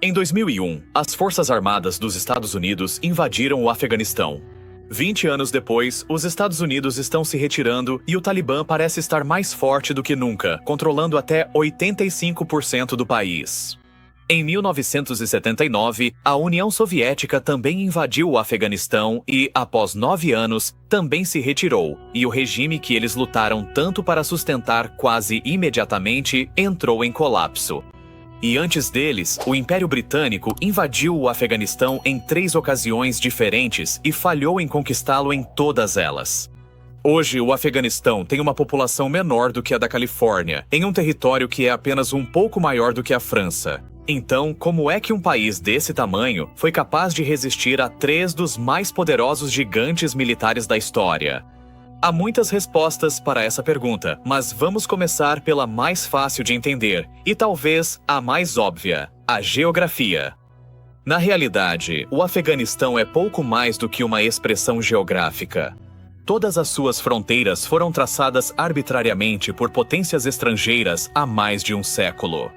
Em 2001, as Forças Armadas dos Estados Unidos invadiram o Afeganistão. 20 anos depois, os Estados Unidos estão se retirando e o Talibã parece estar mais forte do que nunca, controlando até 85% do país. Em 1979, a União Soviética também invadiu o Afeganistão e, após 9 anos, também se retirou, e o regime que eles lutaram tanto para sustentar quase imediatamente entrou em colapso. E antes deles, o Império Britânico invadiu o Afeganistão em 3 ocasiões diferentes e falhou em conquistá-lo em todas elas. Hoje, o Afeganistão tem uma população menor do que a da Califórnia, em um território que é apenas um pouco maior do que a França. Então, como é que um país desse tamanho foi capaz de resistir a 3 dos mais poderosos gigantes militares da história? Há muitas respostas para essa pergunta, mas vamos começar pela mais fácil de entender, e talvez a mais óbvia: a geografia. Na realidade, o Afeganistão é pouco mais do que uma expressão geográfica. Todas as suas fronteiras foram traçadas arbitrariamente por potências estrangeiras há mais de um século.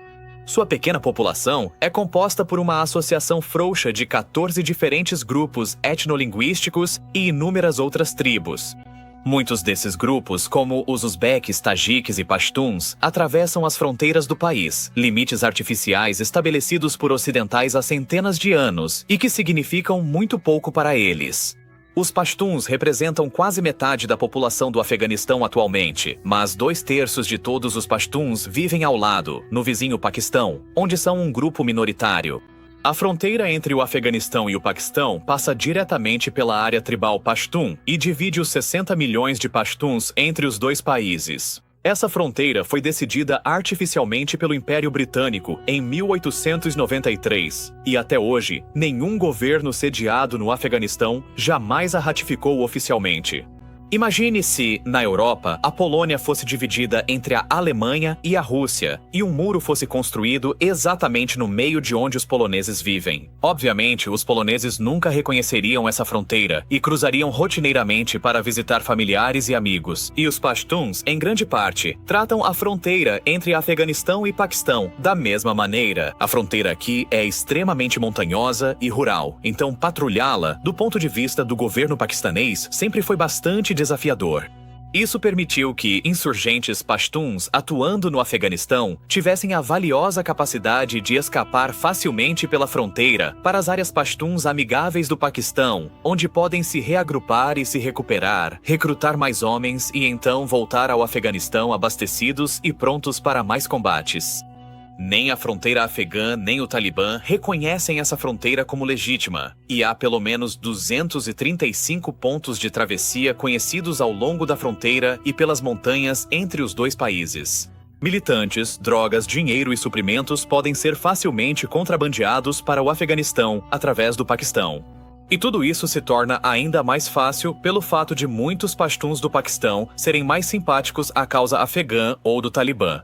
Sua pequena população é composta por uma associação frouxa de 14 diferentes grupos etnolinguísticos e inúmeras outras tribos. Muitos desses grupos, como os uzbeques, tajiques e pashtuns, atravessam as fronteiras do país, limites artificiais estabelecidos por ocidentais há centenas de anos e que significam muito pouco para eles. Os pashtuns representam quase metade da população do Afeganistão atualmente, mas 2/3 de todos os pashtuns vivem ao lado, no vizinho Paquistão, onde são um grupo minoritário. A fronteira entre o Afeganistão e o Paquistão passa diretamente pela área tribal Pashtun e divide os 60 milhões de pashtuns entre os 2 países. Essa fronteira foi decidida artificialmente pelo Império Britânico em 1893 e até hoje, nenhum governo sediado no Afeganistão jamais a ratificou oficialmente. Imagine se, na Europa, a Polônia fosse dividida entre a Alemanha e a Rússia, e um muro fosse construído exatamente no meio de onde os poloneses vivem. Obviamente, os poloneses nunca reconheceriam essa fronteira e cruzariam rotineiramente para visitar familiares e amigos. E os pashtuns, em grande parte, tratam a fronteira entre Afeganistão e Paquistão da mesma maneira. A fronteira aqui é extremamente montanhosa e rural, então patrulhá-la, do ponto de vista do governo paquistanês, sempre foi bastante desafiador. Isso permitiu que insurgentes pashtuns atuando no Afeganistão tivessem a valiosa capacidade de escapar facilmente pela fronteira para as áreas pashtuns amigáveis do Paquistão, onde podem se reagrupar e se recuperar, recrutar mais homens e então voltar ao Afeganistão abastecidos e prontos para mais combates. Nem a fronteira afegã nem o Talibã reconhecem essa fronteira como legítima, e há pelo menos 235 pontos de travessia conhecidos ao longo da fronteira e pelas montanhas entre os 2 países. Militantes, drogas, dinheiro e suprimentos podem ser facilmente contrabandeados para o Afeganistão através do Paquistão. E tudo isso se torna ainda mais fácil pelo fato de muitos pashtuns do Paquistão serem mais simpáticos à causa afegã ou do Talibã.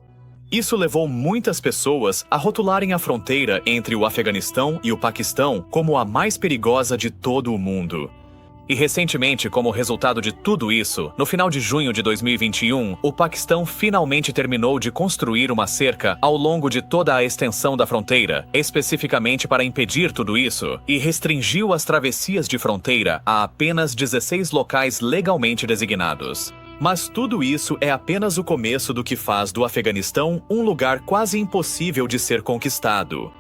Isso levou muitas pessoas a rotularem a fronteira entre o Afeganistão e o Paquistão como a mais perigosa de todo o mundo. E recentemente, como resultado de tudo isso, no final de junho de 2021, o Paquistão finalmente terminou de construir uma cerca ao longo de toda a extensão da fronteira, especificamente para impedir tudo isso, e restringiu as travessias de fronteira a apenas 16 locais legalmente designados. Mas tudo isso é apenas o começo do que faz do Afeganistão um lugar quase impossível de ser conquistado.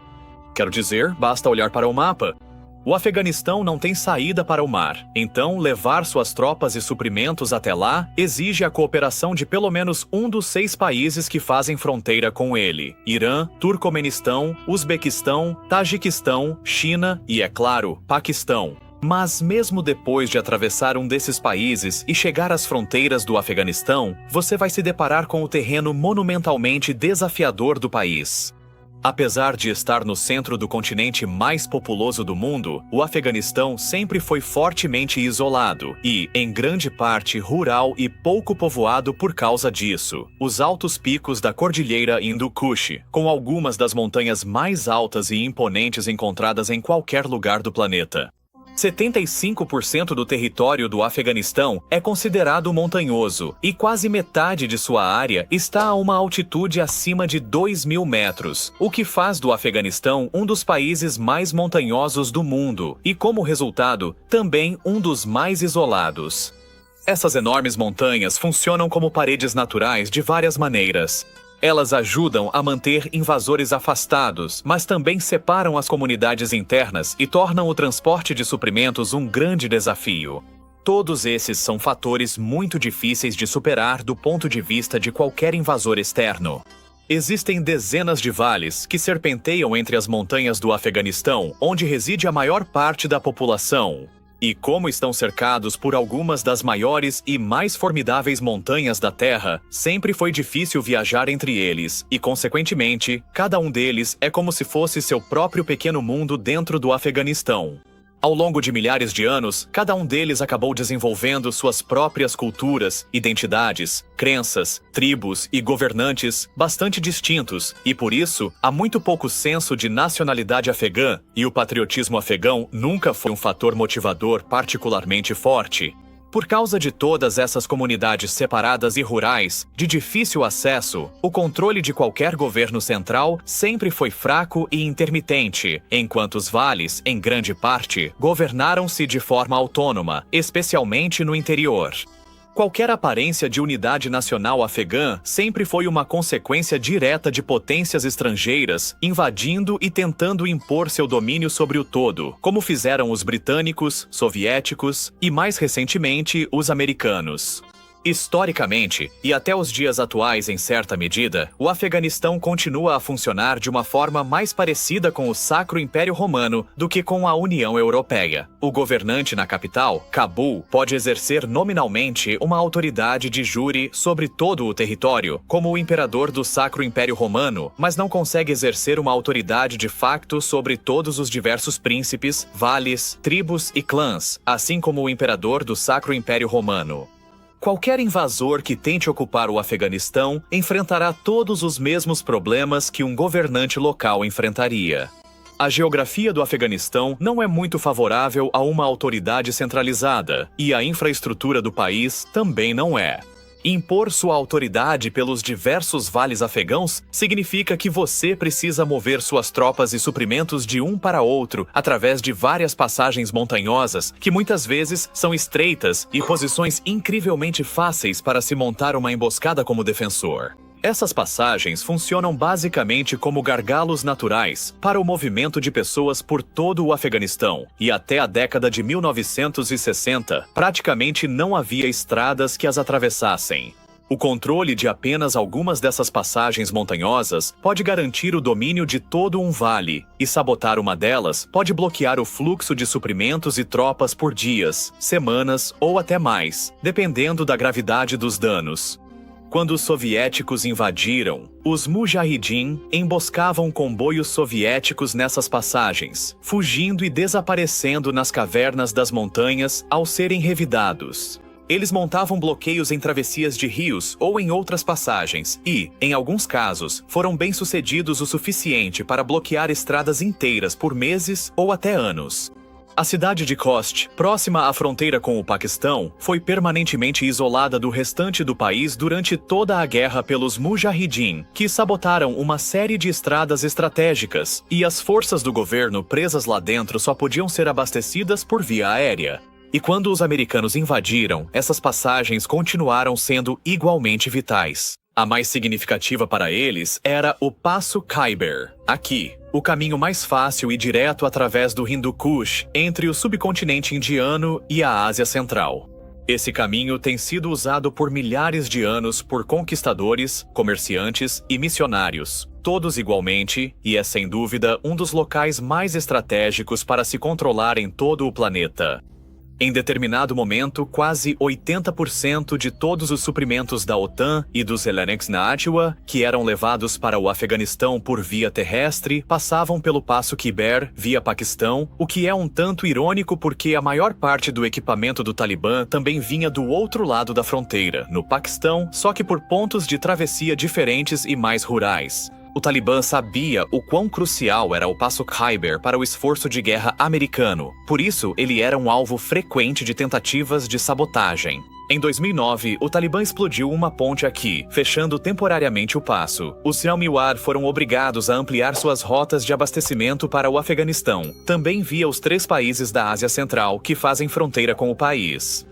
Quero dizer, basta olhar para o mapa. O Afeganistão não tem saída para o mar, então levar suas tropas e suprimentos até lá exige a cooperação de pelo menos um dos 6 países que fazem fronteira com ele: Irã, Turcomenistão, Uzbequistão, Tajiquistão, China e, é claro, Paquistão. Mas mesmo depois de atravessar um desses países e chegar às fronteiras do Afeganistão, você vai se deparar com o terreno monumentalmente desafiador do país. Apesar de estar no centro do continente mais populoso do mundo, o Afeganistão sempre foi fortemente isolado e, em grande parte, rural e pouco povoado por causa disso. Os altos picos da Cordilheira Hindu Kush, com algumas das montanhas mais altas e imponentes encontradas em qualquer lugar do planeta. 75% do território do Afeganistão é considerado montanhoso e quase metade de sua área está a uma altitude acima de 2.000 metros, o que faz do Afeganistão um dos países mais montanhosos do mundo e, como resultado, também um dos mais isolados. Essas enormes montanhas funcionam como paredes naturais de várias maneiras. Elas ajudam a manter invasores afastados, mas também separam as comunidades internas e tornam o transporte de suprimentos um grande desafio. Todos esses são fatores muito difíceis de superar do ponto de vista de qualquer invasor externo. Existem dezenas de vales que serpenteiam entre as montanhas do Afeganistão, onde reside a maior parte da população. E como estão cercados por algumas das maiores e mais formidáveis montanhas da Terra, sempre foi difícil viajar entre eles, e consequentemente, cada um deles é como se fosse seu próprio pequeno mundo dentro do Afeganistão. Ao longo de milhares de anos, cada um deles acabou desenvolvendo suas próprias culturas, identidades, crenças, tribos e governantes bastante distintos, e por isso, há muito pouco senso de nacionalidade afegã, e o patriotismo afegão nunca foi um fator motivador particularmente forte. Por causa de todas essas comunidades separadas e rurais, de difícil acesso, o controle de qualquer governo central sempre foi fraco e intermitente, enquanto os vales, em grande parte, governaram-se de forma autônoma, especialmente no interior. Qualquer aparência de unidade nacional afegã sempre foi uma consequência direta de potências estrangeiras invadindo e tentando impor seu domínio sobre o todo, como fizeram os britânicos, soviéticos e, mais recentemente, os americanos. Historicamente, e até os dias atuais em certa medida, o Afeganistão continua a funcionar de uma forma mais parecida com o Sacro Império Romano do que com a União Europeia. O governante na capital, Cabul, pode exercer nominalmente uma autoridade de júri sobre todo o território, como o imperador do Sacro Império Romano, mas não consegue exercer uma autoridade de facto sobre todos os diversos príncipes, vales, tribos e clãs, assim como o imperador do Sacro Império Romano. Qualquer invasor que tente ocupar o Afeganistão enfrentará todos os mesmos problemas que um governante local enfrentaria. A geografia do Afeganistão não é muito favorável a uma autoridade centralizada, e a infraestrutura do país também não é. Impor sua autoridade pelos diversos vales afegãos significa que você precisa mover suas tropas e suprimentos de um para outro através de várias passagens montanhosas que muitas vezes são estreitas e posições incrivelmente fáceis para se montar uma emboscada como defensor. Essas passagens funcionam basicamente como gargalos naturais para o movimento de pessoas por todo o Afeganistão, e até a década de 1960, praticamente não havia estradas que as atravessassem. O controle de apenas algumas dessas passagens montanhosas pode garantir o domínio de todo um vale, e sabotar uma delas pode bloquear o fluxo de suprimentos e tropas por dias, semanas ou até mais, dependendo da gravidade dos danos. Quando os soviéticos invadiram, os Mujahideen emboscavam comboios soviéticos nessas passagens, fugindo e desaparecendo nas cavernas das montanhas ao serem revidados. Eles montavam bloqueios em travessias de rios ou em outras passagens e, em alguns casos, foram bem-sucedidos o suficiente para bloquear estradas inteiras por meses ou até anos. A cidade de Khost, próxima à fronteira com o Paquistão, foi permanentemente isolada do restante do país durante toda a guerra pelos Mujahideen, que sabotaram uma série de estradas estratégicas, e as forças do governo presas lá dentro só podiam ser abastecidas por via aérea. E quando os americanos invadiram, essas passagens continuaram sendo igualmente vitais. A mais significativa para eles era o Passo Khyber. Aqui, o caminho mais fácil e direto através do Hindu Kush, entre o subcontinente indiano e a Ásia Central. Esse caminho tem sido usado por milhares de anos por conquistadores, comerciantes e missionários, todos igualmente, e é sem dúvida um dos locais mais estratégicos para se controlar em todo o planeta. Em determinado momento, quase 80% de todos os suprimentos da OTAN e dos Hellenic Najwa, que eram levados para o Afeganistão por via terrestre, passavam pelo Passo Khyber via Paquistão, o que é um tanto irônico porque a maior parte do equipamento do Talibã também vinha do outro lado da fronteira, no Paquistão, só que por pontos de travessia diferentes e mais rurais. O Talibã sabia o quão crucial era o Passo Khyber para o esforço de guerra americano. Por isso, ele era um alvo frequente de tentativas de sabotagem. Em 2009, o Talibã explodiu uma ponte aqui, fechando temporariamente o passo. Os Jalmiwar foram obrigados a ampliar suas rotas de abastecimento para o Afeganistão, também via os 3 países da Ásia Central que fazem fronteira com o país.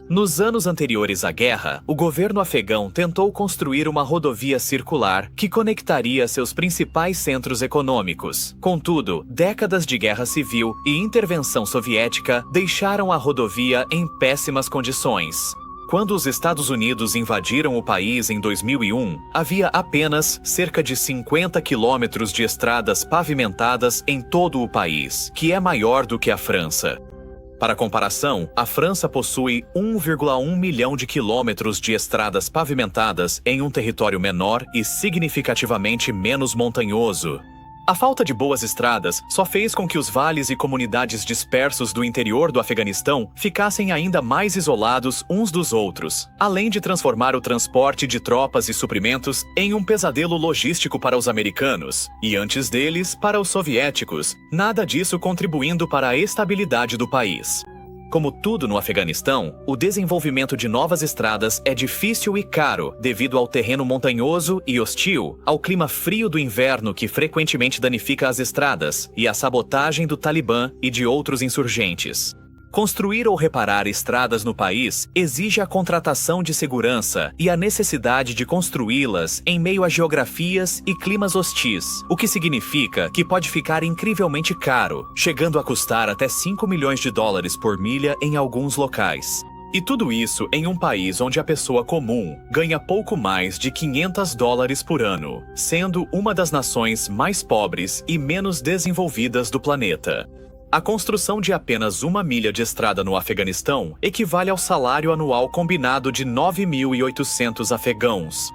Nos anos anteriores à guerra, o governo afegão tentou construir uma rodovia circular que conectaria seus principais centros econômicos. Contudo, décadas de guerra civil e intervenção soviética deixaram a rodovia em péssimas condições. Quando os Estados Unidos invadiram o país em 2001, havia apenas cerca de 50 quilômetros de estradas pavimentadas em todo o país, que é maior do que a França. Para comparação, a França possui 1,1 milhão de quilômetros de estradas pavimentadas em um território menor e significativamente menos montanhoso. A falta de boas estradas só fez com que os vales e comunidades dispersos do interior do Afeganistão ficassem ainda mais isolados uns dos outros, além de transformar o transporte de tropas e suprimentos em um pesadelo logístico para os americanos, e antes deles, para os soviéticos, nada disso contribuindo para a estabilidade do país. Como tudo no Afeganistão, o desenvolvimento de novas estradas é difícil e caro devido ao terreno montanhoso e hostil, ao clima frio do inverno que frequentemente danifica as estradas e à sabotagem do Talibã e de outros insurgentes. Construir ou reparar estradas no país exige a contratação de segurança e a necessidade de construí-las em meio a geografias e climas hostis, o que significa que pode ficar incrivelmente caro, chegando a custar até 5 milhões de dólares por milha em alguns locais. E tudo isso em um país onde a pessoa comum ganha pouco mais de 500 dólares por ano, sendo uma das nações mais pobres e menos desenvolvidas do planeta. A construção de apenas 1 milha de estrada no Afeganistão equivale ao salário anual combinado de 9.800 afegãos.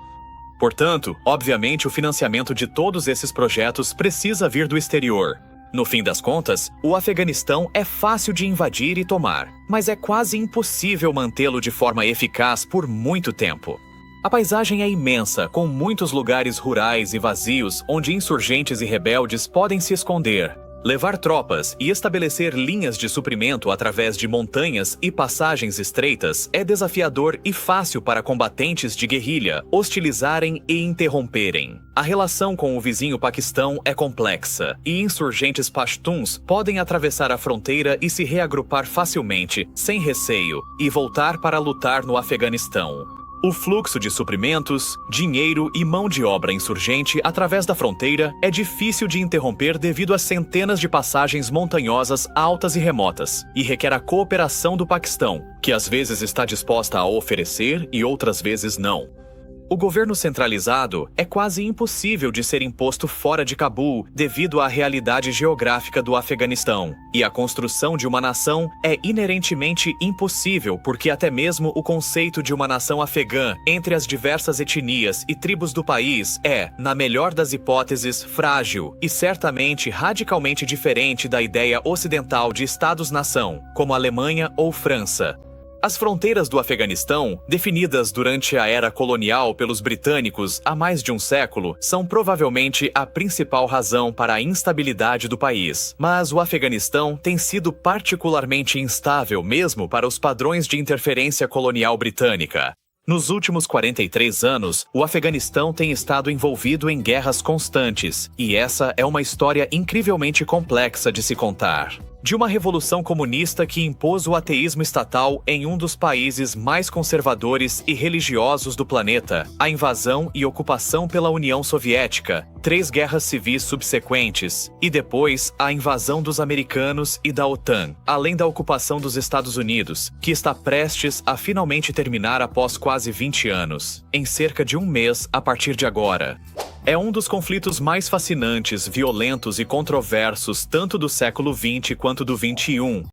Portanto, obviamente o financiamento de todos esses projetos precisa vir do exterior. No fim das contas, o Afeganistão é fácil de invadir e tomar, mas é quase impossível mantê-lo de forma eficaz por muito tempo. A paisagem é imensa, com muitos lugares rurais e vazios onde insurgentes e rebeldes podem se esconder. Levar tropas e estabelecer linhas de suprimento através de montanhas e passagens estreitas é desafiador e fácil para combatentes de guerrilha hostilizarem e interromperem. A relação com o vizinho Paquistão é complexa, e insurgentes pashtuns podem atravessar a fronteira e se reagrupar facilmente, sem receio, e voltar para lutar no Afeganistão. O fluxo de suprimentos, dinheiro e mão de obra insurgente através da fronteira é difícil de interromper devido às centenas de passagens montanhosas altas e remotas, e requer a cooperação do Paquistão, que às vezes está disposta a oferecer e outras vezes não. O governo centralizado é quase impossível de ser imposto fora de Cabul devido à realidade geográfica do Afeganistão, e a construção de uma nação é inerentemente impossível porque até mesmo o conceito de uma nação afegã entre as diversas etnias e tribos do país é, na melhor das hipóteses, frágil e certamente radicalmente diferente da ideia ocidental de Estados-nação, como Alemanha ou França. As fronteiras do Afeganistão, definidas durante a era colonial pelos britânicos há mais de um século, são provavelmente a principal razão para a instabilidade do país. Mas o Afeganistão tem sido particularmente instável mesmo para os padrões de interferência colonial britânica. Nos últimos 43 anos, o Afeganistão tem estado envolvido em guerras constantes, e essa é uma história incrivelmente complexa de se contar. De uma revolução comunista que impôs o ateísmo estatal em um dos países mais conservadores e religiosos do planeta, a invasão e ocupação pela União Soviética, 3 guerras civis subsequentes, e depois a invasão dos americanos e da OTAN, além da ocupação dos Estados Unidos, que está prestes a finalmente terminar após quase 20 anos, em cerca de um mês a partir de agora. É um dos conflitos mais fascinantes, violentos e controversos tanto do século XX quanto do XXI,